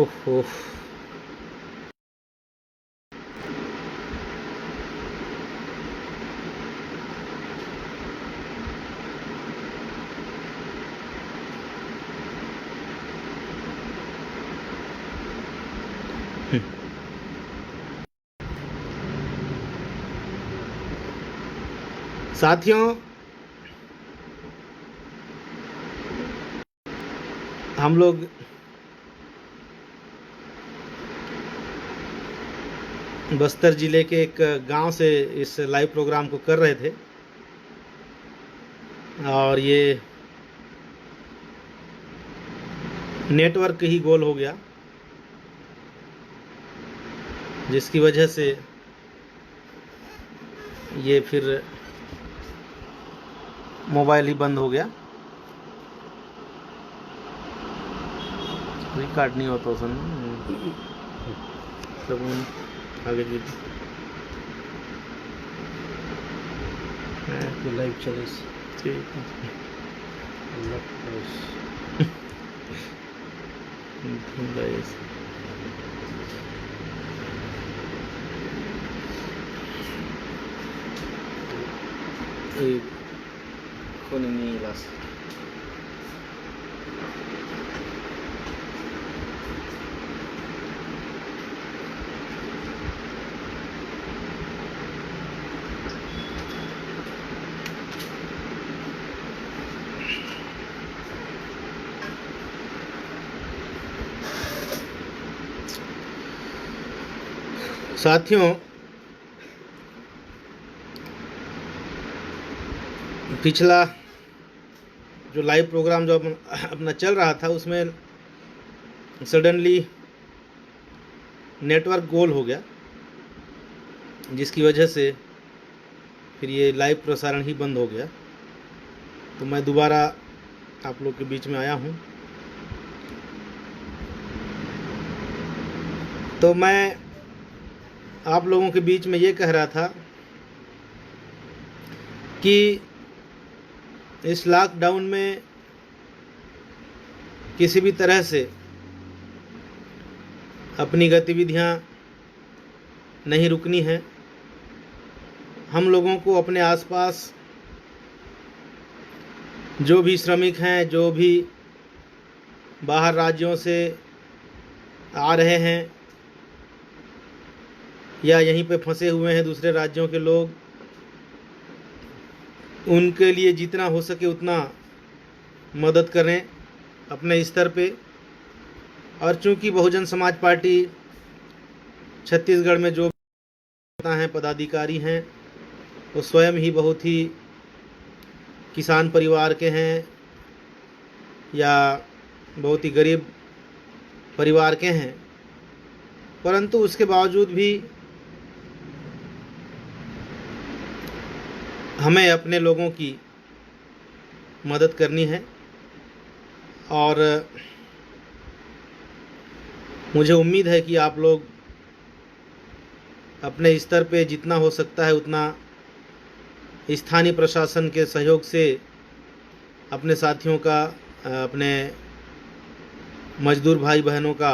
ओहो। साथियों, हम लोग बस्तर जिले के एक गांव से इस लाइव प्रोग्राम को कर रहे थे और ये नेटवर्क ही गोल हो गया, जिसकी वजह से ये फिर मोबाइल ही बंद हो गया। रिकॉर्ड नहीं होता सुन सब आगे भी तो लाइव चले। ठीक Las साथियों, पिछला जो लाइव प्रोग्राम जो अपना चल रहा था उसमें सडनली नेटवर्क गोल हो गया, जिसकी वजह से फिर ये लाइव प्रसारण ही बंद हो गया। तो मैं दोबारा आप लोग के बीच में आया हूँ। तो मैं आप लोगों के बीच में ये कह रहा था कि इस लॉकडाउन में किसी भी तरह से अपनी गतिविधियां नहीं रुकनी है। हम लोगों को अपने आसपास जो भी श्रमिक हैं, जो भी बाहर राज्यों से आ रहे हैं या यहीं पे फंसे हुए हैं दूसरे राज्यों के लोग, उनके लिए जितना हो सके उतना मदद करें अपने स्तर पे। और चूंकि बहुजन समाज पार्टी छत्तीसगढ़ में जो हैं पदाधिकारी हैं वो स्वयं ही बहुत ही किसान परिवार के हैं या बहुत ही गरीब परिवार के हैं, परंतु उसके बावजूद भी हमें अपने लोगों की मदद करनी है। और मुझे उम्मीद है कि आप लोग अपने स्तर पे जितना हो सकता है उतना स्थानीय प्रशासन के सहयोग से अपने साथियों का, अपने मजदूर भाई बहनों का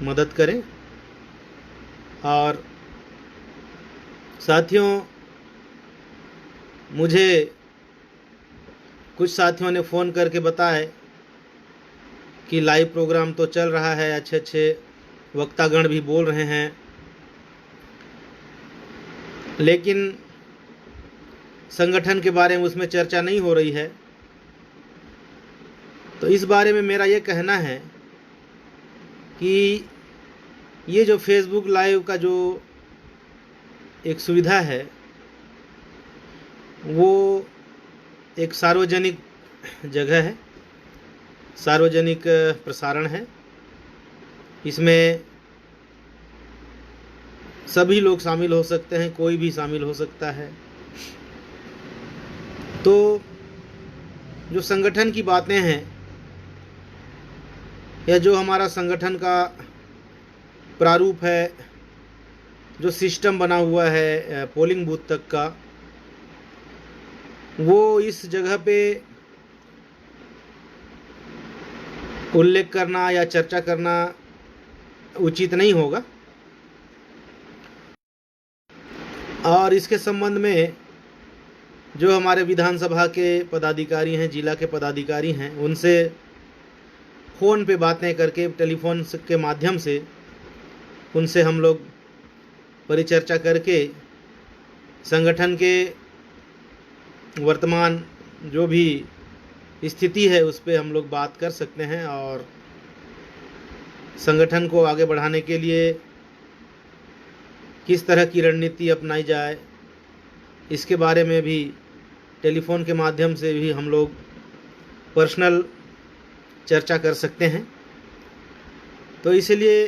मदद करें। और साथियों, मुझे कुछ साथियों ने फ़ोन करके बताया कि लाइव प्रोग्राम तो चल रहा है, अच्छे अच्छे वक्तागण भी बोल रहे हैं, लेकिन संगठन के बारे में उसमें चर्चा नहीं हो रही है। तो इस बारे में मेरा ये कहना है कि ये जो फेसबुक लाइव का जो एक सुविधा है वो एक सार्वजनिक जगह है, सार्वजनिक प्रसारण है। इसमें सभी लोग शामिल हो सकते हैं, कोई भी शामिल हो सकता है। तो जो संगठन की बातें हैं या जो हमारा संगठन का प्रारूप है, जो सिस्टम बना हुआ है पोलिंग बूथ तक का, वो इस जगह पे उल्लेख करना या चर्चा करना उचित नहीं होगा। और इसके संबंध में जो हमारे विधानसभा के पदाधिकारी हैं, जिला के पदाधिकारी हैं, उनसे फ़ोन पे बातें करके, टेलीफोन के माध्यम से उनसे हम लोग परिचर्चा करके संगठन के वर्तमान जो भी स्थिति है उस पे हम लोग बात कर सकते हैं और संगठन को आगे बढ़ाने के लिए किस तरह की रणनीति अपनाई जाए, इसके बारे में भी टेलीफोन के माध्यम से भी हम लोग पर्सनल चर्चा कर सकते हैं। तो इसलिए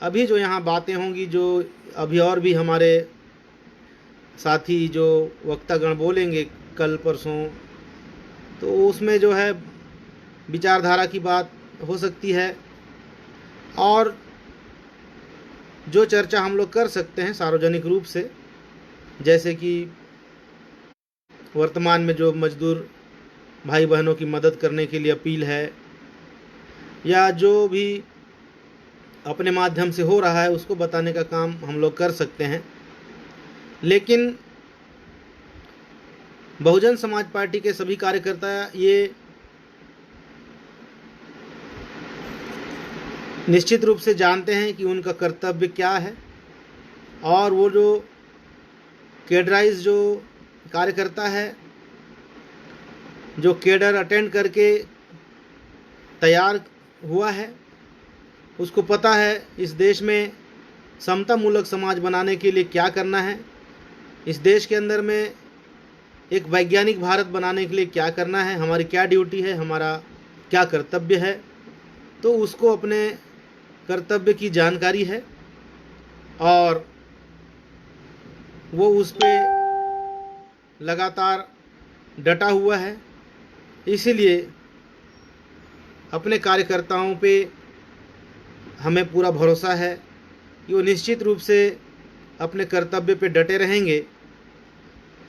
अभी जो यहाँ बातें होंगी, जो अभी और भी हमारे साथी जो वक्तागण बोलेंगे कल परसों, तो उसमें जो है विचारधारा की बात हो सकती है और जो चर्चा हम लोग कर सकते हैं सार्वजनिक रूप से, जैसे कि वर्तमान में जो मजदूर भाई बहनों की मदद करने के लिए अपील है या जो भी अपने माध्यम से हो रहा है उसको बताने का काम हम लोग कर सकते हैं। लेकिन बहुजन समाज पार्टी के सभी कार्यकर्ता ये निश्चित रूप से जानते हैं कि उनका कर्तव्य क्या है और वो जो कैडराइज जो कार्यकर्ता है, जो कैडर अटेंड करके तैयार हुआ है, उसको पता है इस देश में समतामूलक समाज बनाने के लिए क्या करना है, इस देश के अंदर में एक वैज्ञानिक भारत बनाने के लिए क्या करना है, हमारी क्या ड्यूटी है, हमारा क्या कर्तव्य है। तो उसको अपने कर्तव्य की जानकारी है और वो उस पे लगातार डटा हुआ है। इसीलिए अपने कार्यकर्ताओं पे हमें पूरा भरोसा है कि वो निश्चित रूप से अपने कर्तव्य पे डटे रहेंगे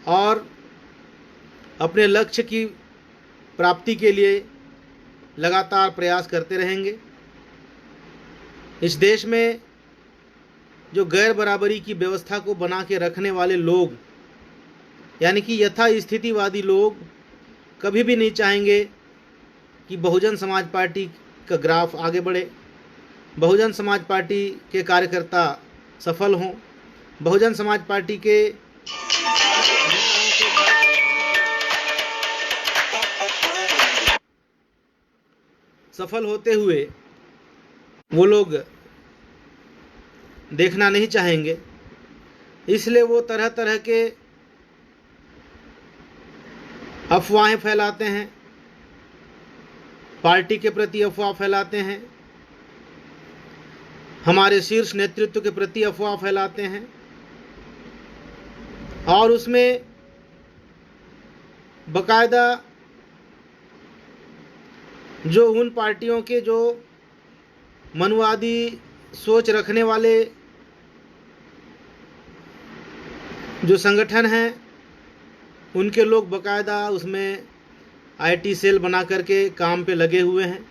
और अपने लक्ष्य की प्राप्ति के लिए लगातार प्रयास करते रहेंगे। इस देश में जो गैर बराबरी की व्यवस्था को बना के रखने वाले लोग, यानी कि यथास्थितिवादी लोग, कभी भी नहीं चाहेंगे कि बहुजन समाज पार्टी का ग्राफ आगे बढ़े, बहुजन समाज पार्टी के कार्यकर्ता सफल हों, बहुजन समाज पार्टी के सफल होते हुए वो लोग देखना नहीं चाहेंगे। इसलिए वो तरह तरह के अफवाहें फैलाते हैं, पार्टी के प्रति अफवाह फैलाते हैं, हमारे शीर्ष नेतृत्व के प्रति अफवाह फैलाते हैं और उसमें बकायदा जो उन पार्टियों के जो मनुवादी सोच रखने वाले जो संगठन हैं, उनके लोग बकायदा उसमें आईटी सेल बना करके काम पे लगे हुए हैं।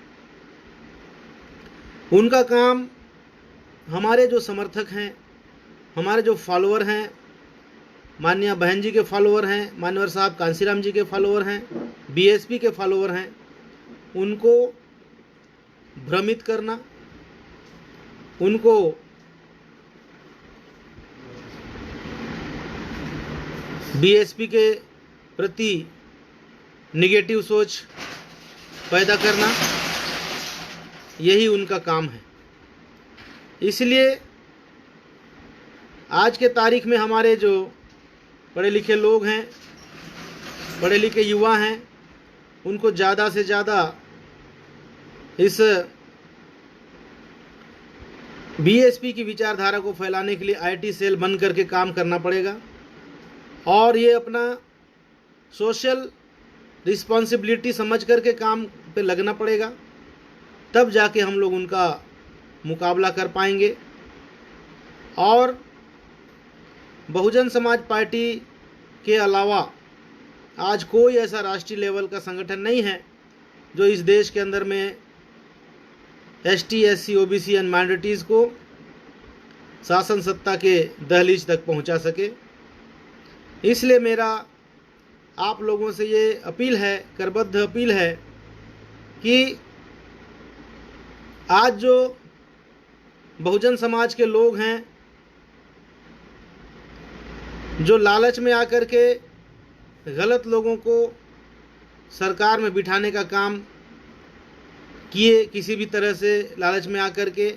उनका काम हमारे जो समर्थक हैं, हमारे जो फॉलोअर हैं, माननीय बहन जी के फॉलोअर हैं, मानवर साहब कांसीराम जी के फॉलोअर हैं, बीएसपी के फॉलोअर हैं, उनको भ्रमित करना, उनको बीएसपी के प्रति निगेटिव सोच पैदा करना, यही उनका काम है। इसलिए आज के तारीख में हमारे जो पढ़े लिखे लोग हैं, पढ़े लिखे युवा हैं, उनको ज़्यादा से ज़्यादा इस बीएसपी की विचारधारा को फैलाने के लिए आईटी सेल बन करके काम करना पड़ेगा और ये अपना सोशल रिस्पॉन्सिबिलिटी समझ करके काम पे लगना पड़ेगा, तब जाके हम लोग उनका मुकाबला कर पाएंगे। और बहुजन समाज पार्टी के अलावा आज कोई ऐसा राष्ट्रीय लेवल का संगठन नहीं है जो इस देश के अंदर में ST, SC, OBC and minorities को शासन सत्ता के दहलीज तक पहुंचा सके। इसलिए मेरा आप लोगों से ये अपील है, करबद्ध अपील है कि आज जो बहुजन समाज के लोग हैं, जो लालच में आकर के गलत लोगों को सरकार में बिठाने का काम किए, किसी भी तरह से लालच में आकर के,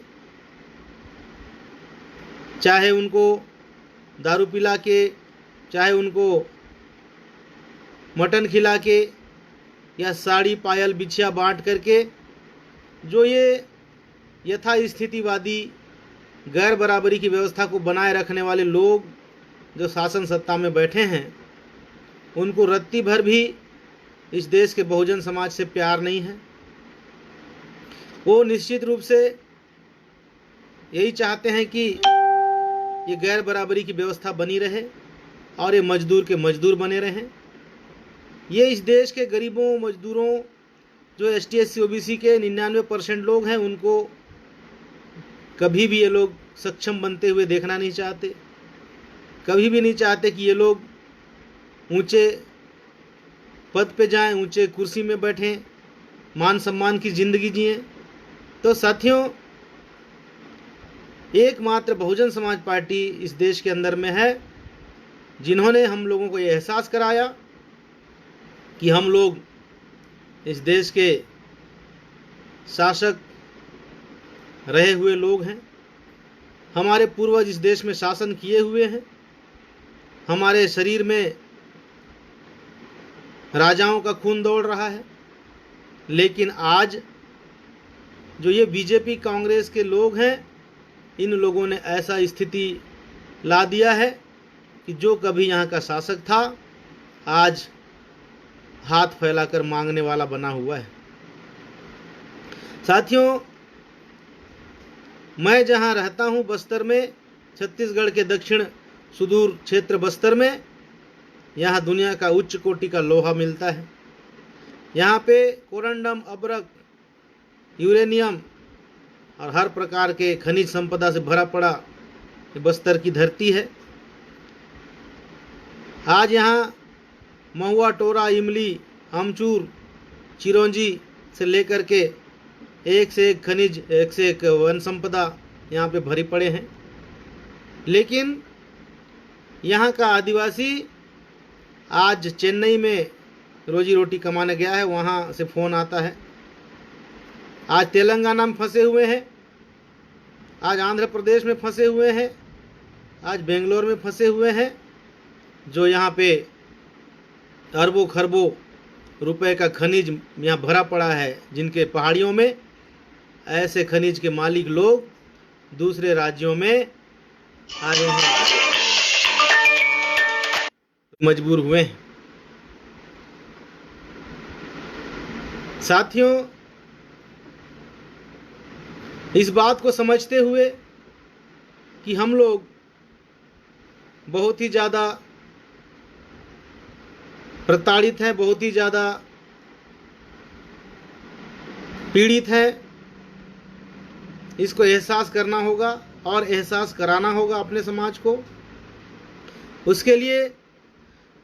चाहे उनको दारू पिला के, चाहे उनको मटन खिला के या साड़ी पायल बिछिया बांट करके, जो ये यथा स्थितिवादी गैर बराबरी की व्यवस्था को बनाए रखने वाले लोग जो शासन सत्ता में बैठे हैं, उनको रत्ती भर भी इस देश के बहुजन समाज से प्यार नहीं है। वो निश्चित रूप से यही चाहते हैं कि ये गैर बराबरी की व्यवस्था बनी रहे और ये मजदूर के मजदूर बने रहें। ये इस देश के गरीबों, मजदूरों, जो एसटी, एससी, ओबीसी के 99% लोग हैं, उनको कभी भी ये लोग सक्षम बनते हुए देखना नहीं चाहते। कभी भी नहीं चाहते कि ये लोग ऊंचे पद पे जाएं, ऊंचे कुर्सी में बैठें, मान सम्मान की ज़िंदगी जिएं। तो साथियों, एकमात्र बहुजन समाज पार्टी इस देश के अंदर में है जिन्होंने हम लोगों को ये एहसास कराया कि हम लोग इस देश के शासक रहे हुए लोग हैं। हमारे पूर्वज इस देश में शासन किए हुए हैं। हमारे शरीर में राजाओं का खून दौड़ रहा है। लेकिन आज जो ये बीजेपी, कांग्रेस के लोग हैं, इन लोगों ने ऐसा स्थिति ला दिया है कि जो कभी यहाँ का शासक था, आज हाथ फैलाकर मांगने वाला बना हुआ है। साथियों, मैं जहाँ रहता हूँ बस्तर में, छत्तीसगढ़ के दक्षिण सुदूर क्षेत्र बस्तर में, यहाँ दुनिया का उच्च कोटि का लोहा मिलता है। यहाँ पे कोरंडम, अबरक, यूरेनियम और हर प्रकार के खनिज संपदा से भरा पड़ा बस्तर की धरती है। आज यहाँ महुआ, टोरा, इमली, अमचूर, चिरौंजी से लेकर के एक से एक खनिज, एक से एक वन संपदा यहाँ पे भरी पड़े हैं। लेकिन यहाँ का आदिवासी आज चेन्नई में रोजी रोटी कमाने गया है, वहाँ से फ़ोन आता है। आज तेलंगाना में फंसे हुए हैं, आज आंध्र प्रदेश में फंसे हुए हैं, आज बेंगलोर में फंसे हुए हैं, जो यहाँ पे अरबों खरबों रुपए का खनिज यहाँ भरा पड़ा है, जिनके पहाड़ियों में ऐसे खनिज के मालिक लोग दूसरे राज्यों में आ रहे हैं, मजबूर हुए हैं। साथियों, इस बात को समझते हुए कि हम लोग बहुत ही ज़्यादा प्रताड़ित हैं, बहुत ही ज़्यादा पीड़ित हैं, इसको एहसास करना होगा और एहसास कराना होगा अपने समाज को। उसके लिए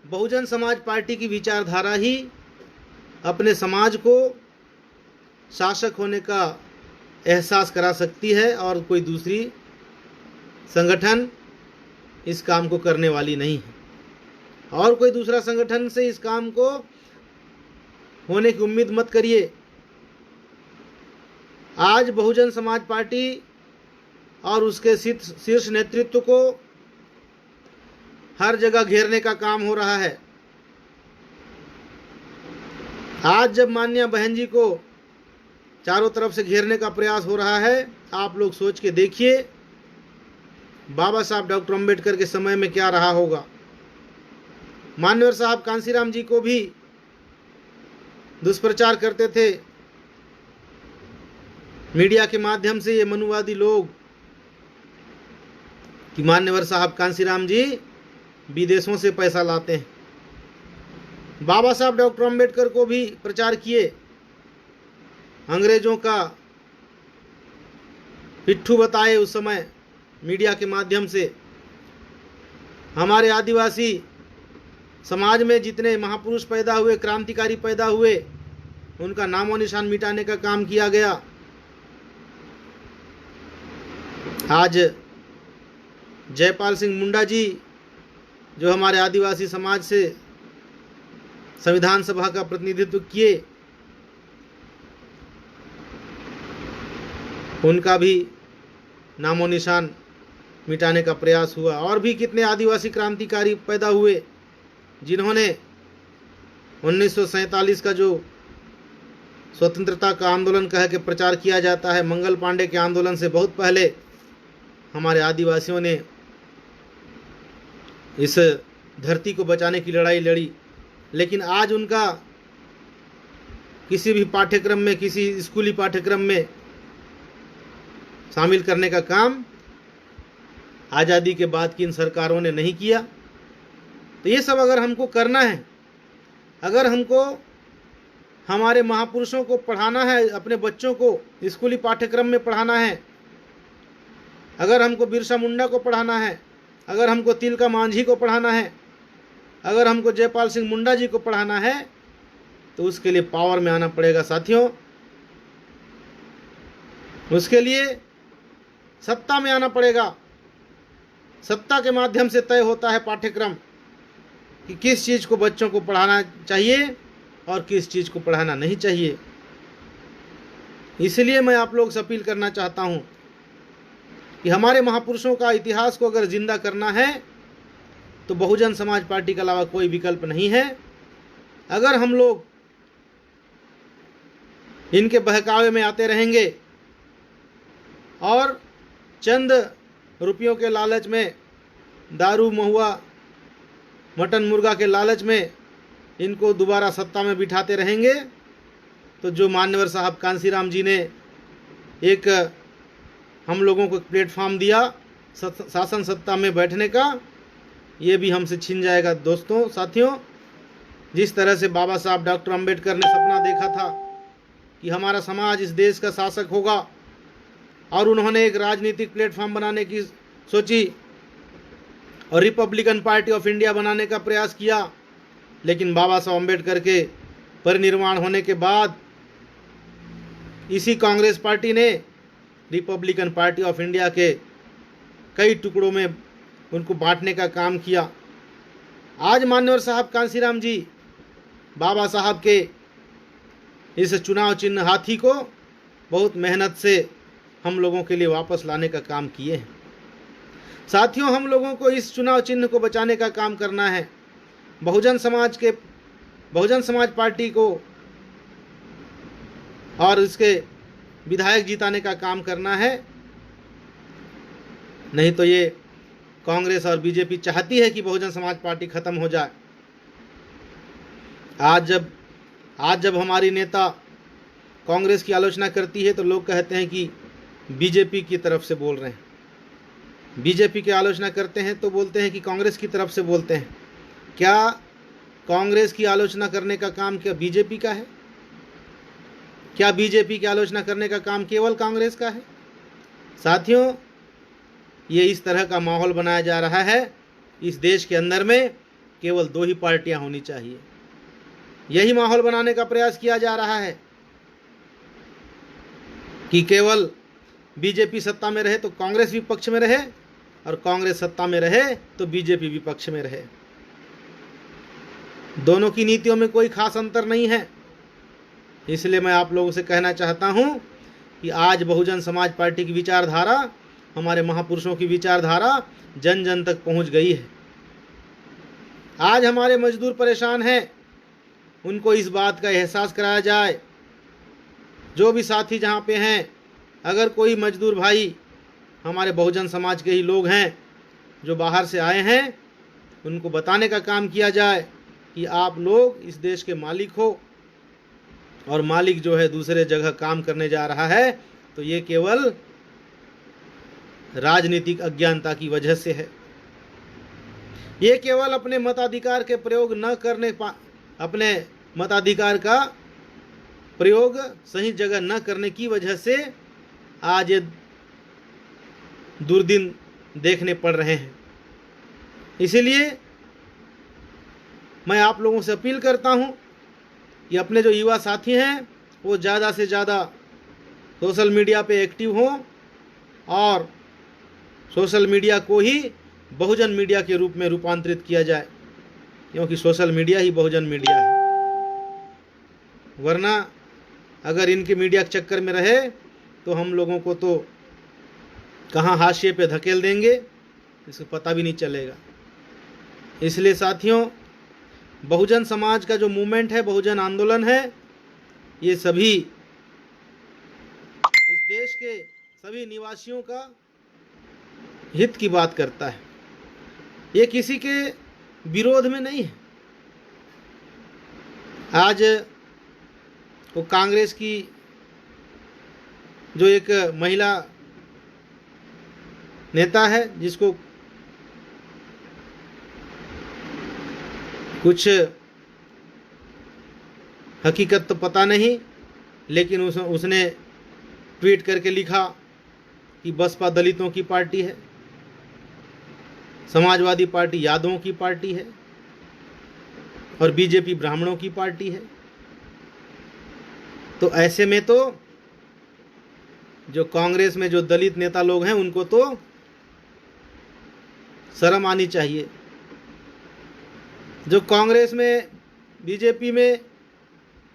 बहुजन समाज पार्टी की विचारधारा ही अपने समाज को शासक होने का एहसास करा सकती है, और कोई दूसरी संगठन इस काम को करने वाली नहीं है, और कोई दूसरा संगठन से इस काम को होने की उम्मीद मत करिए। आज बहुजन समाज पार्टी और उसके शीर्ष नेतृत्व को हर जगह घेरने का काम हो रहा है। आज जब माननीय बहन जी को चारों तरफ से घेरने का प्रयास हो रहा है, आप लोग सोच के देखिए बाबा साहब डॉक्टर अम्बेडकर के समय में क्या रहा होगा। मान्यवर साहब कांसीराम जी को भी दुष्प्रचार करते थे मीडिया के माध्यम से ये मनुवादी लोग कि मान्यवर साहब कांसीराम जी विदेशों से पैसा लाते हैं। बाबा साहब डॉक्टर अम्बेडकर को भी प्रचार किए अंग्रेजों का पिट्ठू बताए उस समय मीडिया के माध्यम से। हमारे आदिवासी समाज में जितने महापुरुष पैदा हुए, क्रांतिकारी पैदा हुए, उनका नामो निशान मिटाने का काम किया गया। आज जयपाल सिंह मुंडा जी जो हमारे आदिवासी समाज से संविधान सभा का प्रतिनिधित्व किए, उनका भी नामो निशान मिटाने का प्रयास हुआ। और भी कितने आदिवासी क्रांतिकारी पैदा हुए जिन्होंने 1947 का जो स्वतंत्रता का आंदोलन कह के प्रचार किया जाता है, मंगल पांडे के आंदोलन से बहुत पहले हमारे आदिवासियों ने इस धरती को बचाने की लड़ाई लड़ी। लेकिन आज उनका किसी भी पाठ्यक्रम में, किसी स्कूली पाठ्यक्रम में शामिल करने का काम आज़ादी के बाद की इन सरकारों ने नहीं किया। तो ये सब अगर हमको करना है, अगर हमको हमारे महापुरुषों को पढ़ाना है, अपने बच्चों को स्कूली पाठ्यक्रम में पढ़ाना है, अगर हमको बिरसा मुंडा को पढ़ाना है, अगर हमको तिलका मांझी को पढ़ाना है, अगर हमको जयपाल सिंह मुंडा जी को पढ़ाना है, तो उसके लिए पावर में आना पड़ेगा साथियों। उसके लिए सत्ता में आना पड़ेगा। सत्ता के माध्यम से तय होता है पाठ्यक्रम कि किस चीज़ को बच्चों को पढ़ाना चाहिए और किस चीज़ को पढ़ाना नहीं चाहिए। इसलिए मैं आप लोग से अपील करना चाहता हूँ कि हमारे महापुरुषों का इतिहास को अगर जिंदा करना है तो बहुजन समाज पार्टी के अलावा कोई विकल्प नहीं है। अगर हम लोग इनके बहकावे में आते रहेंगे और चंद रुपयों के लालच में, दारू महुआ मटन मुर्गा के लालच में इनको दोबारा सत्ता में बिठाते रहेंगे, तो जो मान्यवर साहब कांसीराम जी ने एक हम लोगों को प्लेटफॉर्म दिया शासन सत्ता में बैठने का, ये भी हमसे छिन जाएगा। दोस्तों, साथियों, जिस तरह से बाबा साहब डॉक्टर अंबेडकर ने सपना देखा था कि हमारा समाज इस देश का शासक होगा और उन्होंने एक राजनीतिक प्लेटफॉर्म बनाने की सोची और रिपब्लिकन पार्टी ऑफ इंडिया बनाने का प्रयास किया, लेकिन बाबा साहब अंबेडकर के परिनिर्वाण होने के बाद इसी कांग्रेस पार्टी ने रिपब्लिकन पार्टी ऑफ इंडिया के कई टुकड़ों में उनको बांटने का काम किया। आज मान्यवर साहब कांसीराम जी बाबा साहब के इस चुनाव चिन्ह हाथी को बहुत मेहनत से हम लोगों के लिए वापस लाने का काम किए हैं। साथियों, हम लोगों को इस चुनाव चिन्ह को बचाने का काम करना है। बहुजन समाज पार्टी को और इसके विधायक जिताने का काम करना है। नहीं तो ये कांग्रेस और बीजेपी चाहती है कि बहुजन समाज पार्टी खत्म हो जाए। आज जब हमारी नेता कांग्रेस की आलोचना करती है तो लोग कहते हैं कि बीजेपी की तरफ से बोल रहे हैं, बीजेपी की आलोचना करते हैं तो बोलते हैं कि कांग्रेस की तरफ से बोलते हैं। क्या कांग्रेस की आलोचना करने का काम क्या बीजेपी का है? क्या बीजेपी की आलोचना करने का काम केवल कांग्रेस का है? साथियों, ये इस तरह का माहौल बनाया जा रहा है। इस देश के अंदर में केवल दो ही पार्टियां होनी चाहिए, यही माहौल बनाने का प्रयास किया जा रहा है कि केवल बीजेपी सत्ता में रहे तो कांग्रेस विपक्ष में रहे और कांग्रेस सत्ता में रहे तो बीजेपी विपक्ष में रहे। दोनों की नीतियों में कोई खास अंतर नहीं है। इसलिए मैं आप लोगों से कहना चाहता हूं कि आज बहुजन समाज पार्टी की विचारधारा, हमारे महापुरुषों की विचारधारा जन जन तक पहुंच गई है। आज हमारे मजदूर परेशान हैं, उनको इस बात का एहसास कराया जाए। जो भी साथी जहां पे हैं, अगर कोई मजदूर भाई हमारे बहुजन समाज के ही लोग हैं जो बाहर से आए हैं, उनको बताने का काम किया जाए कि आप लोग इस देश के मालिक हो और मालिक जो है दूसरे जगह काम करने जा रहा है तो ये केवल राजनीतिक अज्ञानता की वजह से है। ये केवल अपने मताधिकार के प्रयोग न करने अपने मताधिकार का प्रयोग सही जगह न करने की वजह से आज ये दुर्दिन देखने पड़ रहे हैं। इसीलिए मैं आप लोगों से अपील करता हूं कि अपने जो युवा साथी हैं वो ज़्यादा से ज़्यादा सोशल मीडिया पे एक्टिव हों और सोशल मीडिया को ही बहुजन मीडिया के रूप में रूपांतरित किया जाए, क्योंकि सोशल मीडिया ही बहुजन मीडिया है। वरना अगर इनके मीडिया के चक्कर में रहे तो हम लोगों को तो कहाँ हाशिए पे धकेल देंगे इसको पता भी नहीं चलेगा। इसलिए साथियों, बहुजन समाज का जो मूवमेंट है, बहुजन आंदोलन है, ये सभी इस देश के सभी निवासियों का हित की बात करता है। ये किसी के विरोध में नहीं है। आज वो कांग्रेस की जो एक महिला नेता है जिसको कुछ हकीकत तो पता नहीं, लेकिन उसने ट्वीट करके लिखा कि बसपा दलितों की पार्टी है, समाजवादी पार्टी यादवों की पार्टी है और बीजेपी ब्राह्मणों की पार्टी है। तो ऐसे में तो जो कांग्रेस में जो दलित नेता लोग हैं उनको तो शर्म आनी चाहिए। जो कांग्रेस में, बीजेपी में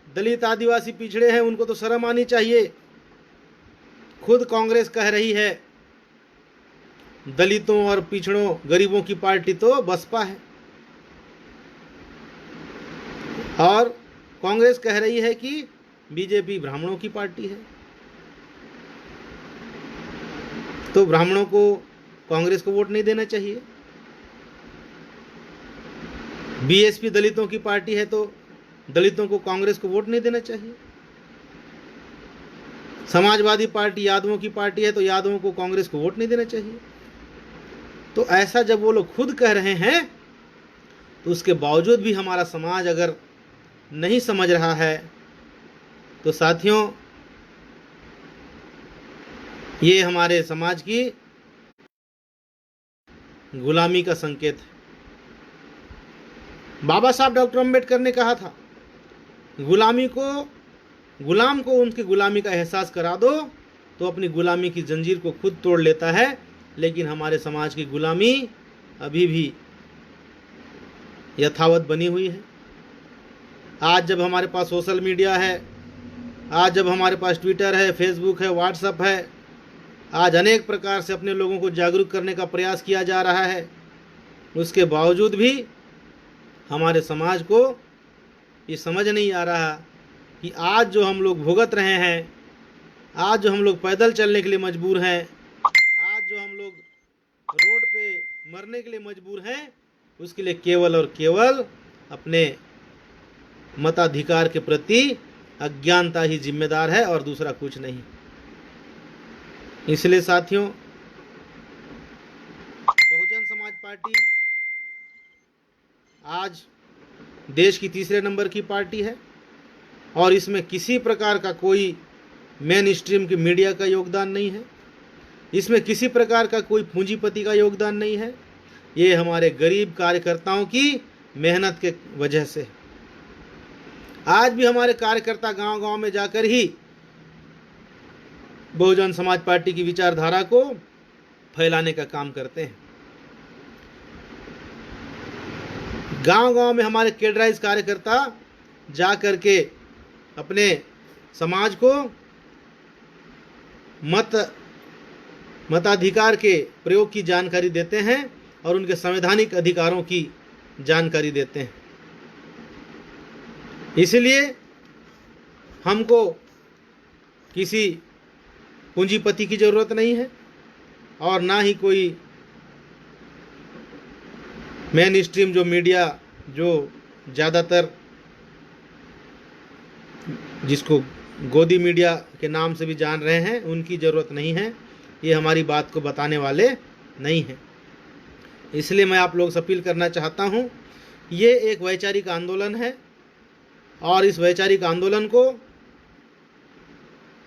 दलित आदिवासी पिछड़े हैं उनको तो शर्म आनी चाहिए। खुद कांग्रेस कह रही है दलितों और पिछड़ों गरीबों की पार्टी तो बसपा है, और कांग्रेस कह रही है कि बीजेपी ब्राह्मणों की पार्टी है। तो ब्राह्मणों को कांग्रेस को वोट नहीं देना चाहिए। बीएसपी दलितों की पार्टी है तो दलितों को कांग्रेस को वोट नहीं देना चाहिए। समाजवादी पार्टी यादवों की पार्टी है तो यादवों को कांग्रेस को वोट नहीं देना चाहिए। तो ऐसा जब वो लोग खुद कह रहे हैं तो उसके बावजूद भी हमारा समाज अगर नहीं समझ रहा है तो साथियों, ये हमारे समाज की गुलामी का संकेत है। बाबा साहब डॉक्टर अंबेडकर ने कहा था, गुलाम को उनकी गुलामी का एहसास करा दो तो अपनी गुलामी की जंजीर को खुद तोड़ लेता है। लेकिन हमारे समाज की गुलामी अभी भी यथावत बनी हुई है। आज जब हमारे पास सोशल मीडिया है, आज जब हमारे पास ट्विटर है, फेसबुक है, व्हाट्सएप है, आज अनेक प्रकार से अपने लोगों को जागरूक करने का प्रयास किया जा रहा है, उसके बावजूद भी हमारे समाज को ये समझ नहीं आ रहा कि आज जो हम लोग भुगत रहे हैं, आज जो हम लोग पैदल चलने के लिए मजबूर हैं, आज जो हम लोग रोड पे मरने के लिए मजबूर हैं, उसके लिए केवल और केवल अपने मताधिकार के प्रति अज्ञानता ही जिम्मेदार है और दूसरा कुछ नहीं। इसलिए साथियों, बहुजन समाज पार्टी आज देश की तीसरे नंबर की पार्टी है और इसमें किसी प्रकार का कोई मेन स्ट्रीम की मीडिया का योगदान नहीं है, इसमें किसी प्रकार का कोई पूंजीपति का योगदान नहीं है। ये हमारे गरीब कार्यकर्ताओं की मेहनत के वजह से आज भी हमारे कार्यकर्ता गांव-गांव में जाकर ही बहुजन समाज पार्टी की विचारधारा को फैलाने का काम करते हैं। गांव-गांव में हमारे केडराइज कार्यकर्ता जा करके अपने समाज को मताधिकार के प्रयोग की जानकारी देते हैं और उनके संवैधानिक अधिकारों की जानकारी देते हैं। इसलिए हमको किसी पूंजीपति की ज़रूरत नहीं है और ना ही कोई मेन स्ट्रीम जो मीडिया, जो ज़्यादातर जिसको गोदी मीडिया के नाम से भी जान रहे हैं, उनकी ज़रूरत नहीं है। ये हमारी बात को बताने वाले नहीं हैं। इसलिए मैं आप लोग से अपील करना चाहता हूँ, ये एक वैचारिक आंदोलन है और इस वैचारिक आंदोलन को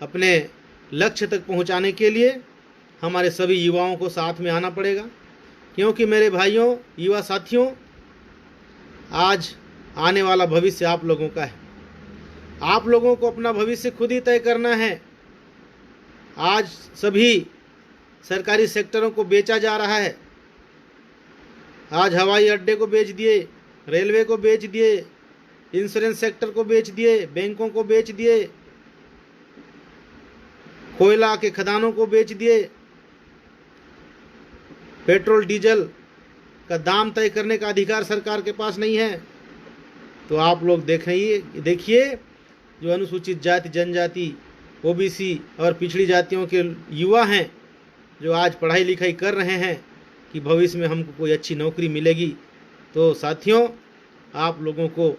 अपने लक्ष्य तक पहुँचाने के लिए हमारे सभी युवाओं को साथ में आना पड़ेगा, क्योंकि मेरे भाइयों, युवा साथियों, आज आने वाला भविष्य आप लोगों का है। आप लोगों को अपना भविष्य खुद ही तय करना है। आज सभी सरकारी सेक्टरों को बेचा जा रहा है। आज हवाई अड्डे को बेच दिए, रेलवे को बेच दिए, इंश्योरेंस सेक्टर को बेच दिए, बैंकों को बेच दिए, कोयला के खदानों को बेच दिए। पेट्रोल डीजल का दाम तय करने का अधिकार सरकार के पास नहीं है। तो आप लोग देखिए जो अनुसूचित जाति, जनजाति, ओबीसी और पिछड़ी जातियों के युवा हैं, जो आज पढ़ाई लिखाई कर रहे हैं कि भविष्य में हमको कोई अच्छी नौकरी मिलेगी। तो साथियों, आप लोगों को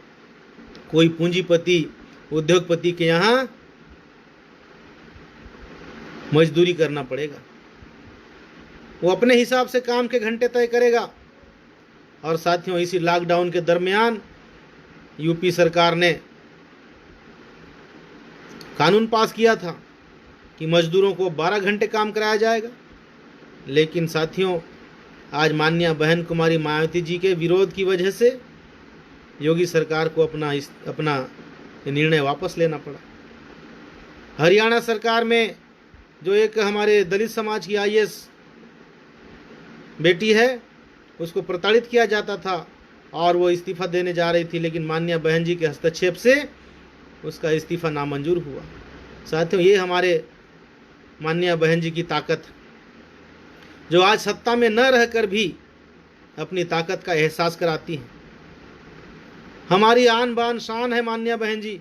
कोई पूंजीपति, उद्योगपति के यहाँ मजदूरी करना पड़ेगा। वो अपने हिसाब से काम के घंटे तय करेगा। और साथियों, इसी लॉकडाउन के दरमियान यूपी सरकार ने कानून पास किया था कि मजदूरों को 12 घंटे काम कराया जाएगा। लेकिन साथियों, आज माननीय बहन कुमारी मायावती जी के विरोध की वजह से योगी सरकार को अपना निर्णय वापस लेना पड़ा। हरियाणा सरकार में जो एक हमारे दलित समाज की आईएएस बेटी है, उसको प्रताड़ित किया जाता था और वो इस्तीफा देने जा रही थी, लेकिन माननीय बहन जी के हस्तक्षेप से उसका इस्तीफा नामंजूर हुआ। साथियों, ये हमारे माननीय बहन जी की ताकत, जो आज सत्ता में न रहकर भी अपनी ताकत का एहसास कराती हैं। हमारी आन बान शान है माननीय बहन जी।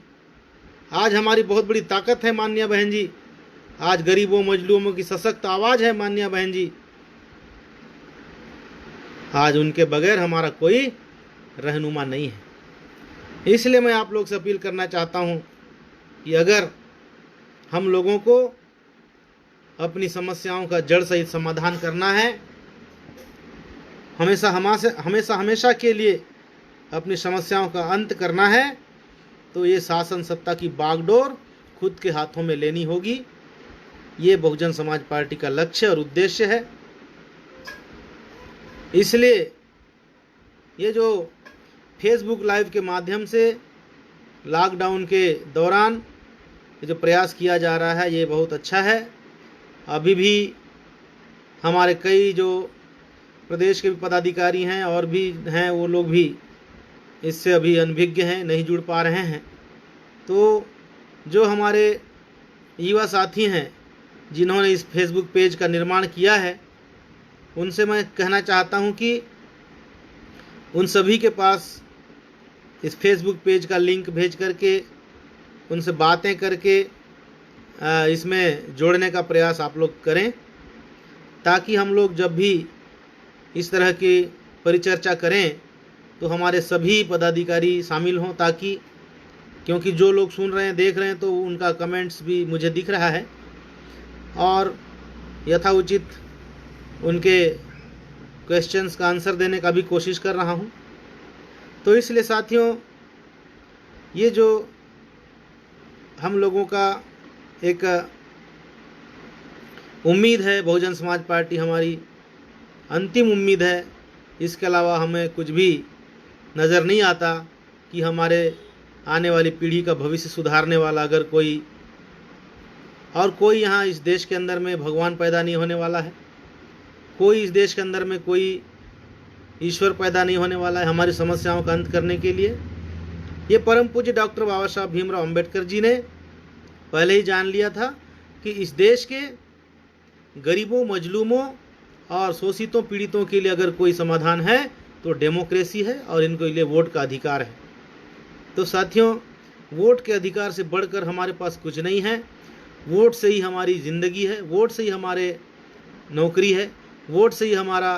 आज हमारी बहुत बड़ी ताकत है माननीय बहन जी। आज गरीबों, मजलूमों की सशक्त आवाज़ है माननीय बहन जी। आज उनके बगैर हमारा कोई रहनुमा नहीं है। इसलिए मैं आप लोग से अपील करना चाहता हूं कि अगर हम लोगों को अपनी समस्याओं का जड़ सहित समाधान करना है, हमेशा के लिए अपनी समस्याओं का अंत करना है, तो ये शासन सत्ता की बागडोर खुद के हाथों में लेनी होगी। ये बहुजन समाज पार्टी का लक्ष्य और उद्देश्य है। इसलिए ये जो फेसबुक लाइव के माध्यम से लॉकडाउन के दौरान ये जो प्रयास किया जा रहा है, ये बहुत अच्छा है। अभी भी हमारे कई जो प्रदेश के पदाधिकारी हैं और भी हैं, वो लोग भी इससे अभी अनभिज्ञ हैं, नहीं जुड़ पा रहे हैं। तो जो हमारे युवा साथी हैं जिन्होंने इस फेसबुक पेज का निर्माण किया है, उनसे मैं कहना चाहता हूं कि उन सभी के पास इस फेसबुक पेज का लिंक भेज करके उनसे बातें करके इसमें जोड़ने का प्रयास आप लोग करें, ताकि हम लोग जब भी इस तरह की परिचर्चा करें तो हमारे सभी पदाधिकारी शामिल हों, ताकि क्योंकि जो लोग सुन रहे हैं, देख रहे हैं, तो उनका कमेंट्स भी मुझे दिख रहा है और यथाउचित उनके क्वेश्चंस का आंसर देने का भी कोशिश कर रहा हूं। तो इसलिए साथियों, ये जो हम लोगों का एक उम्मीद है, बहुजन समाज पार्टी हमारी अंतिम उम्मीद है। इसके अलावा हमें कुछ भी नज़र नहीं आता कि हमारे आने वाली पीढ़ी का भविष्य सुधारने वाला अगर कोई यहाँ इस देश के अंदर में भगवान पैदा नहीं होने वाला है, कोई इस देश के अंदर में कोई ईश्वर पैदा नहीं होने वाला है हमारी समस्याओं का अंत करने के लिए। ये परम पूज्य डॉक्टर बाबा साहब भीमराव अंबेडकर जी ने पहले ही जान लिया था कि इस देश के गरीबों, मजलूमों और शोषितों, पीड़ितों के लिए अगर कोई समाधान है तो डेमोक्रेसी है और इनको लिए वोट का अधिकार है। तो साथियों, वोट के अधिकार से बढ़कर हमारे पास कुछ नहीं है। वोट से ही हमारी ज़िंदगी है, वोट से ही हमारे नौकरी है, वोट से ही हमारा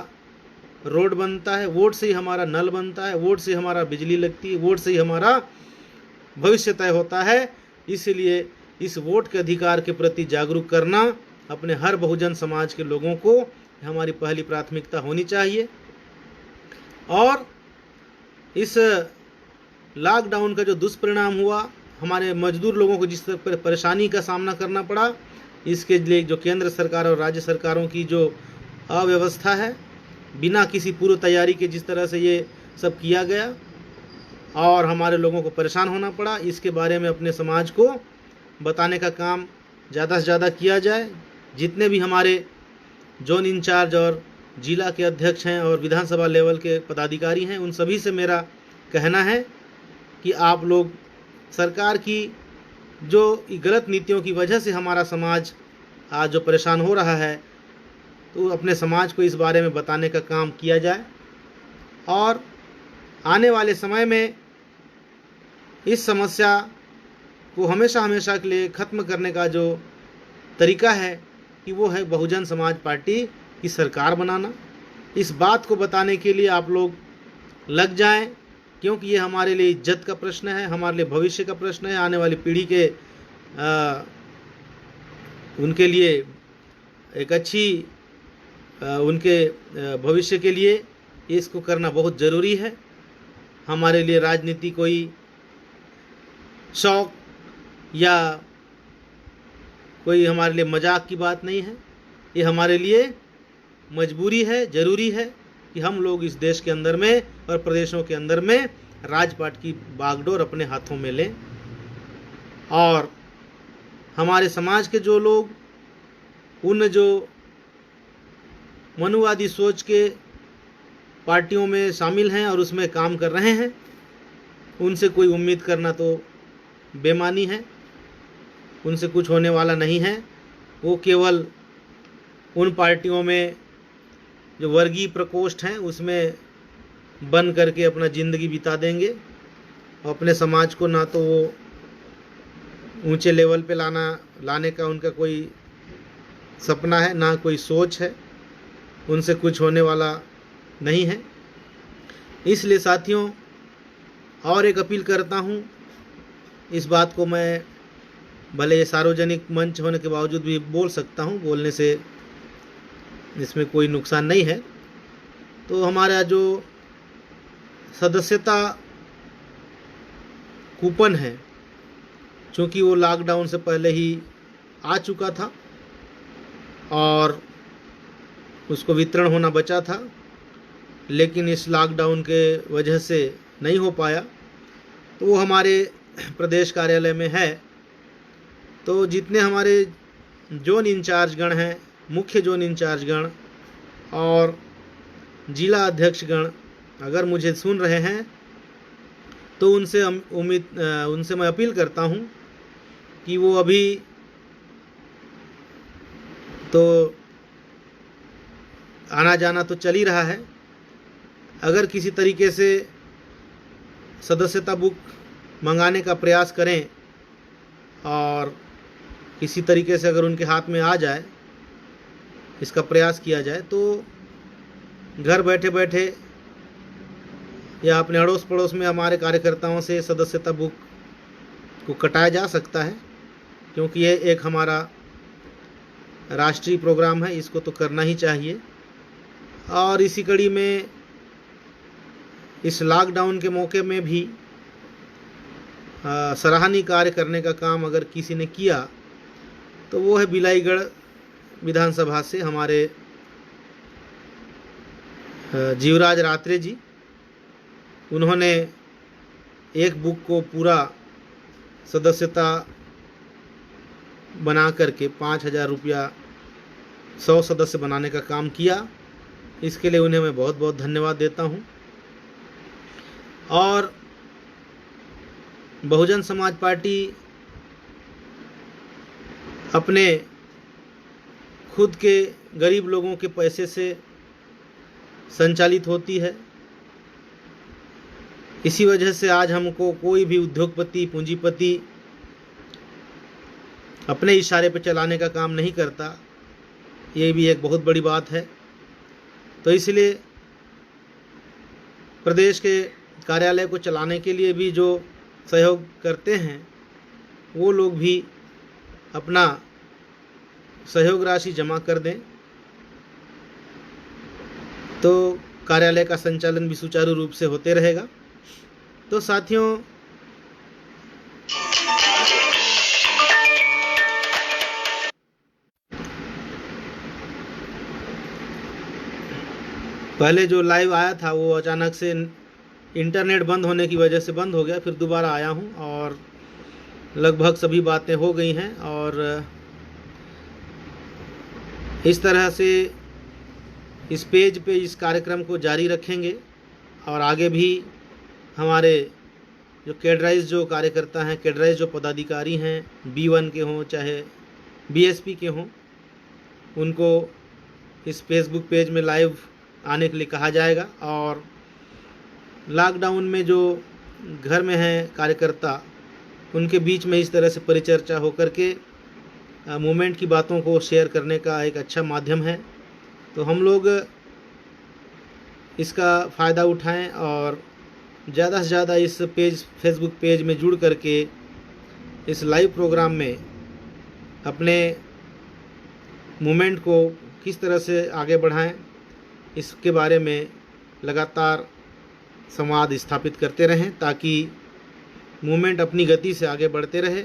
रोड बनता है, वोट से ही हमारा नल बनता है, वोट से ही हमारा बिजली लगती है, वोट से ही हमारा भविष्य तय होता है। इसलिए इस वोट के अधिकार के प्रति जागरूक करना अपने हर बहुजन समाज के लोगों को हमारी पहली प्राथमिकता होनी चाहिए। और इस लॉकडाउन का जो दुष्परिणाम हुआ, हमारे मजदूर लोगों को जिस तरह परेशानी का सामना करना पड़ा, इसके लिए जो केंद्र सरकार और राज्य सरकारों की जो अव्यवस्था है, बिना किसी पूर्व तैयारी के जिस तरह से ये सब किया गया और हमारे लोगों को परेशान होना पड़ा, इसके बारे में अपने समाज को बताने का काम ज़्यादा से ज़्यादा किया जाए। जितने भी हमारे जोन इंचार्ज और जिला के अध्यक्ष हैं और विधानसभा लेवल के पदाधिकारी हैं, उन सभी से मेरा कहना है कि आप लोग सरकार की जो गलत नीतियों की वजह से हमारा समाज आज जो परेशान हो रहा है, तो अपने समाज को इस बारे में बताने का काम किया जाए और आने वाले समय में इस समस्या को हमेशा हमेशा के लिए ख़त्म करने का जो तरीका है कि वो है बहुजन समाज पार्टी की सरकार बनाना। इस बात को बताने के लिए आप लोग लग जाएं, क्योंकि ये हमारे लिए इज्जत का प्रश्न है, हमारे लिए भविष्य का प्रश्न है। आने वाली पीढ़ी के उनके लिए एक अच्छी उनके भविष्य के लिए इसको करना बहुत ज़रूरी है। हमारे लिए राजनीति कोई शौक या कोई हमारे लिए मजाक की बात नहीं है, ये हमारे लिए मजबूरी है, ज़रूरी है कि हम लोग इस देश के अंदर में और प्रदेशों के अंदर में राजपाट की बागडोर अपने हाथों में लें और हमारे समाज के जो लोग उन जो मनुवादी सोच के पार्टियों में शामिल हैं और उसमें काम कर रहे हैं, उनसे कोई उम्मीद करना तो बेमानी है, उनसे कुछ होने वाला नहीं है। वो केवल उन पार्टियों में जो वर्गीय प्रकोष्ठ हैं उसमें बन करके अपना ज़िंदगी बिता देंगे और अपने समाज को ना तो वो ऊंचे लेवल पे लाने का उनका कोई सपना है, ना कोई सोच है, उनसे कुछ होने वाला नहीं है। इसलिए साथियों, और एक अपील करता हूँ, इस बात को मैं भले ये सार्वजनिक मंच होने के बावजूद भी बोल सकता हूँ, बोलने से इसमें कोई नुकसान नहीं है। तो हमारा जो सदस्यता कूपन है, चूँकि वो लॉकडाउन से पहले ही आ चुका था और उसको वितरण होना बचा था, लेकिन इस लॉकडाउन के वजह से नहीं हो पाया, तो वो हमारे प्रदेश कार्यालय में है। तो जितने हमारे जोन इंचार्ज गण हैं, मुख्य जोन इंचार्ज गण और जिला अध्यक्ष गण अगर मुझे सुन रहे हैं, तो उनसे मैं अपील करता हूं कि वो अभी तो आना जाना तो चल ही रहा है, अगर किसी तरीके से सदस्यता बुक मंगाने का प्रयास करें और किसी तरीके से अगर उनके हाथ में आ जाए, इसका प्रयास किया जाए, तो घर बैठे बैठे या अपने अड़ोस पड़ोस में हमारे कार्यकर्ताओं से सदस्यता बुक को कटाया जा सकता है, क्योंकि ये एक हमारा राष्ट्रीय प्रोग्राम है, इसको तो करना ही चाहिए। और इसी कड़ी में इस लॉकडाउन के मौके में भी सराहनीय कार्य करने का काम अगर किसी ने किया, तो वो है बिलाईगढ़ विधानसभा से हमारे जीवराज रात्रे जी। उन्होंने एक बुक को पूरा सदस्यता बना करके 5,000 रुपया 100 सदस्य बनाने का काम किया। इसके लिए उन्हें मैं बहुत बहुत धन्यवाद देता हूँ। और बहुजन समाज पार्टी अपने खुद के गरीब लोगों के पैसे से संचालित होती है। इसी वजह से आज हमको कोई भी उद्योगपति, पूंजीपति अपने इशारे पर चलाने का काम नहीं करता, ये भी एक बहुत बड़ी बात है। तो इसलिए प्रदेश के कार्यालय को चलाने के लिए भी जो सहयोग करते हैं, वो लोग भी अपना सहयोग राशि जमा कर दें, तो कार्यालय का संचालन भी सुचारू रूप से होते रहेगा। तो साथियों, पहले जो लाइव आया था वो अचानक से इंटरनेट बंद होने की वजह से बंद हो गया, फिर दोबारा आया हूँ और लगभग सभी बातें हो गई हैं। और इस तरह से इस पेज पे इस कार्यक्रम को जारी रखेंगे और आगे भी हमारे जो कैडराइज जो कार्यकर्ता हैं, कैडराइज जो पदाधिकारी हैं, B1 के हों चाहे BSP के हों, उनको इस फेसबुक पेज में लाइव आने के लिए कहा जाएगा। और लॉकडाउन में जो घर में हैं कार्यकर्ता, उनके बीच में इस तरह से परिचर्चा होकर के मूवमेंट की बातों को शेयर करने का एक अच्छा माध्यम है। तो हम लोग इसका फ़ायदा उठाएं और ज़्यादा से ज़्यादा इस फेसबुक पेज में जुड़ करके इस लाइव प्रोग्राम में अपने मूवमेंट को किस तरह से आगे बढ़ाएं, इसके बारे में लगातार संवाद स्थापित करते रहें ताकि मूवमेंट अपनी गति से आगे बढ़ते रहे।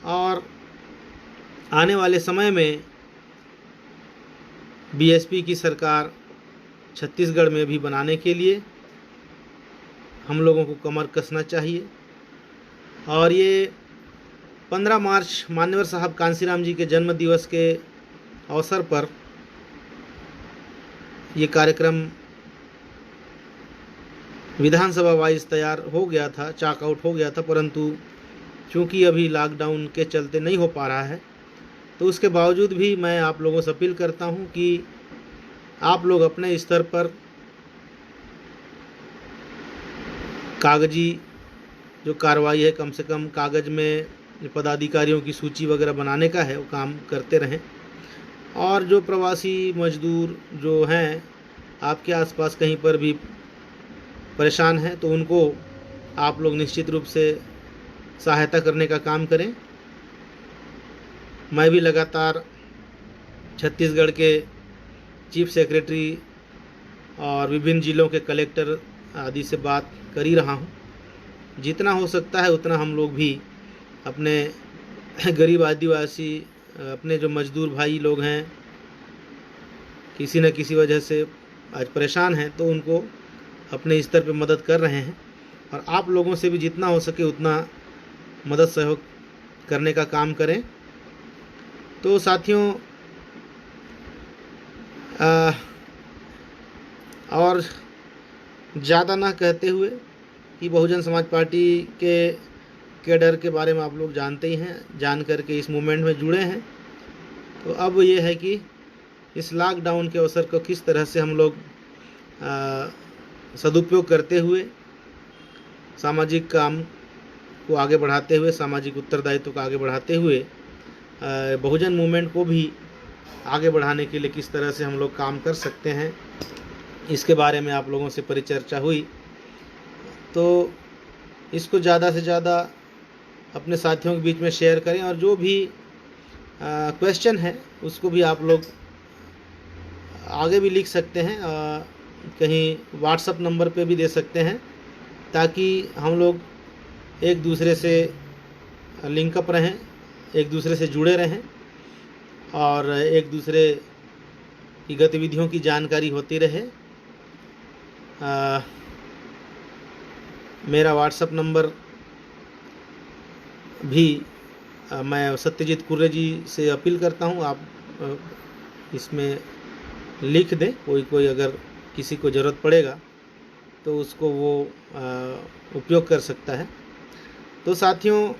और आने वाले समय में BSP की सरकार छत्तीसगढ़ में भी बनाने के लिए हम लोगों को कमर कसना चाहिए। और ये 15 मार्च मान्यवर साहब कांसीराम जी के जन्म दिवस के अवसर पर ये कार्यक्रम विधानसभा वाइज तैयार हो गया था, चाक आउट हो गया था, परंतु चूँकि अभी लॉकडाउन के चलते नहीं हो पा रहा है, तो उसके बावजूद भी मैं आप लोगों से अपील करता हूं कि आप लोग अपने स्तर पर कागजी जो कार्रवाई है, कम से कम कागज़ में पदाधिकारियों की सूची वगैरह बनाने का है, वो काम करते रहें। और जो प्रवासी मजदूर जो हैं आपके आसपास कहीं पर भी परेशान हैं, तो उनको आप लोग निश्चित रूप से सहायता करने का काम करें। मैं भी लगातार छत्तीसगढ़ के चीफ सेक्रेटरी और विभिन्न ज़िलों के कलेक्टर आदि से बात कर ही रहा हूँ। जितना हो सकता है उतना हम लोग भी अपने गरीब आदिवासी, अपने जो मजदूर भाई लोग हैं, किसी न किसी वजह से आज परेशान हैं, तो उनको अपने स्तर पे मदद कर रहे हैं। और आप लोगों से भी जितना हो सके उतना मदद सहयोग करने का काम करें। तो साथियों, और ज़्यादा ना कहते हुए कि बहुजन समाज पार्टी के कैडर के बारे में आप लोग जानते ही हैं, जान करके इस मूवमेंट में जुड़े हैं। तो अब ये है कि इस लॉकडाउन के अवसर को किस तरह से हम लोग सदुपयोग करते हुए सामाजिक काम को आगे बढ़ाते हुए, सामाजिक उत्तरदायित्व को आगे बढ़ाते हुए बहुजन मूवमेंट को भी आगे बढ़ाने के लिए किस तरह से हम लोग काम कर सकते हैं, इसके बारे में आप लोगों से परिचर्चा हुई। तो इसको ज़्यादा से ज़्यादा अपने साथियों के बीच में शेयर करें और जो भी क्वेश्चन है उसको भी आप लोग आगे भी लिख सकते हैं, कहीं व्हाट्सएप नंबर पे भी दे सकते हैं, ताकि हम लोग एक दूसरे से लिंकअप रहें, एक दूसरे से जुड़े रहें और एक दूसरे की गतिविधियों की जानकारी होती रहे। मेरा व्हाट्सएप नंबर भी मैं सत्यजीत कुर्रे जी से अपील करता हूं, आप इसमें लिख दें। कोई अगर किसी को ज़रूरत पड़ेगा तो उसको वो उपयोग कर सकता है। तो साथियों,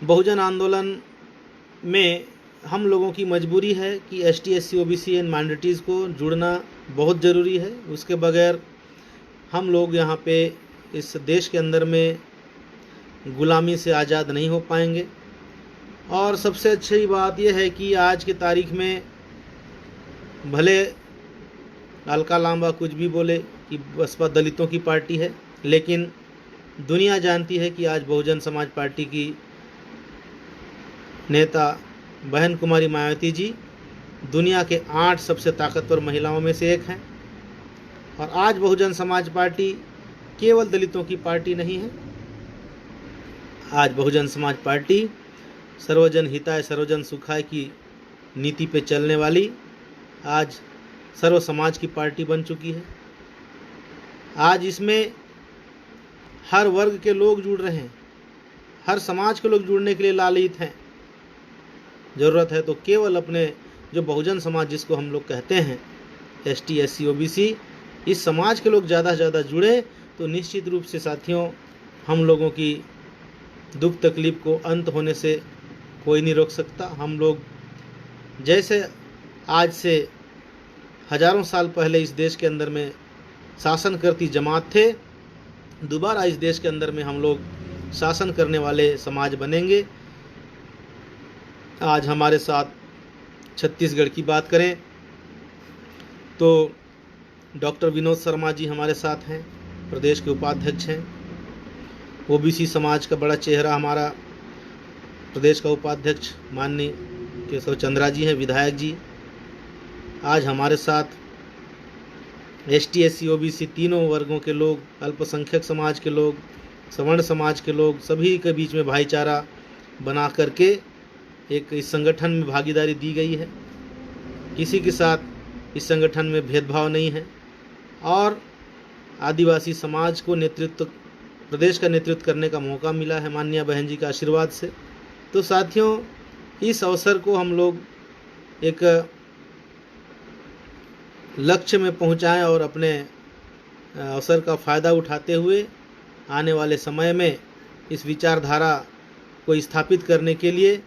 बहुजन आंदोलन में हम लोगों की मजबूरी है कि ST SC OBC and minorities को जुड़ना बहुत ज़रूरी है। उसके बगैर हम लोग यहाँ पे इस देश के अंदर में गुलामी से आज़ाद नहीं हो पाएंगे। और सबसे अच्छी बात यह है कि आज की तारीख में भले अलका लांबा कुछ भी बोले कि बसपा दलितों की पार्टी है, लेकिन दुनिया जानती है कि आज बहुजन समाज पार्टी की नेता बहन कुमारी मायावती जी दुनिया के 8 सबसे ताकतवर महिलाओं में से एक हैं। और आज बहुजन समाज पार्टी केवल दलितों की पार्टी नहीं है, आज बहुजन समाज पार्टी सर्वजन हिताय सर्वजन सुखाय की नीति पे चलने वाली आज सर्व समाज की पार्टी बन चुकी है। आज इसमें हर वर्ग के लोग जुड़ रहे हैं, हर समाज के लोग जुड़ने के लिए लालायित हैं। ज़रूरत है तो केवल अपने जो बहुजन समाज जिसको हम लोग कहते हैं, ST SC OBC, इस समाज के लोग ज़्यादा से ज़्यादा जुड़े तो निश्चित रूप से साथियों हम लोगों की दुख तकलीफ को अंत होने से कोई नहीं रोक सकता। हम लोग जैसे आज से हजारों साल पहले इस देश के अंदर में शासन करती जमात थे, दोबारा इस देश के अंदर में हम लोग शासन करने वाले समाज बनेंगे। आज हमारे साथ छत्तीसगढ़ की बात करें तो डॉक्टर विनोद शर्मा जी हमारे साथ हैं, प्रदेश के उपाध्यक्ष हैं। OBC समाज का बड़ा चेहरा हमारा प्रदेश का उपाध्यक्ष माननीय केशव चंद्रा जी हैं, विधायक जी। आज हमारे साथ ST SC OBC तीनों वर्गों के लोग, अल्पसंख्यक समाज के लोग, सवर्ण समाज के लोग, सभी के बीच में भाईचारा बना करके एक इस संगठन में भागीदारी दी गई है। किसी के साथ इस संगठन में भेदभाव नहीं है और आदिवासी समाज को नेतृत्व, प्रदेश का नेतृत्व करने का मौका मिला है माननीय बहन जी का आशीर्वाद से। तो साथियों इस अवसर को हम लोग एक लक्ष्य में पहुंचाएं और अपने अवसर का फ़ायदा उठाते हुए आने वाले समय में इस विचारधारा को स्थापित करने के लिए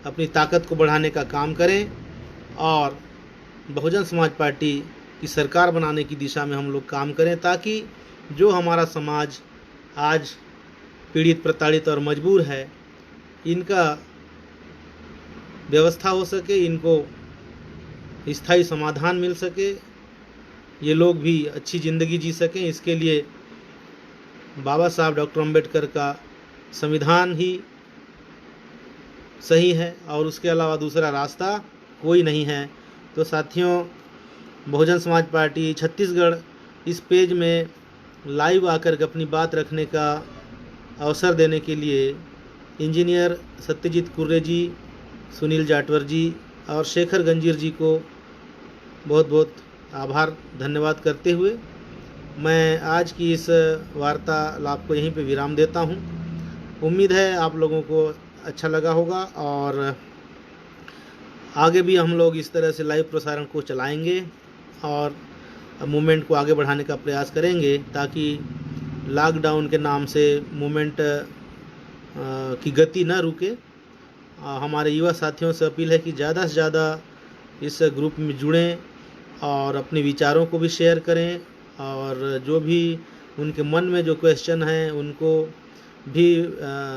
अपनी ताकत को बढ़ाने का काम करें और बहुजन समाज पार्टी की सरकार बनाने की दिशा में हम लोग काम करें, ताकि जो हमारा समाज आज पीड़ित, प्रताड़ित और मजबूर है, इनका व्यवस्था हो सके, इनको स्थायी समाधान मिल सके, ये लोग भी अच्छी ज़िंदगी जी सकें। इसके लिए बाबा साहब डॉक्टर अम्बेडकर का संविधान ही सही है और उसके अलावा दूसरा रास्ता कोई नहीं है। तो साथियों बहुजन समाज पार्टी छत्तीसगढ़ इस पेज में लाइव आकर के अपनी बात रखने का अवसर देने के लिए इंजीनियर सत्यजीत कुर्रे जी, सुनील जाटवर जी और शेखर गंजीर जी को बहुत बहुत आभार धन्यवाद करते हुए मैं आज की इस वार्तालाप को यहीं पे विराम देता हूं। उम्मीद है आप लोगों को अच्छा लगा होगा और आगे भी हम लोग इस तरह से लाइव प्रसारण को चलाएंगे और मूवमेंट को आगे बढ़ाने का प्रयास करेंगे, ताकि लॉकडाउन के नाम से मूवमेंट की गति न रुके। हमारे युवा साथियों से अपील है कि ज़्यादा से ज़्यादा इस ग्रुप में जुड़ें और अपने विचारों को भी शेयर करें और जो भी उनके मन में जो क्वेश्चन हैं उनको भी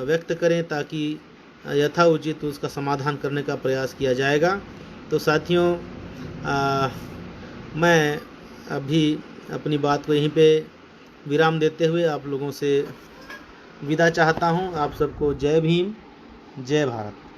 व्यक्त करें, ताकि यथाउचित उसका समाधान करने का प्रयास किया जाएगा। तो साथियों मैं अभी अपनी बात को यहीं पे विराम देते हुए आप लोगों से विदा चाहता हूं। आप सबको जय भीम, जय भारत।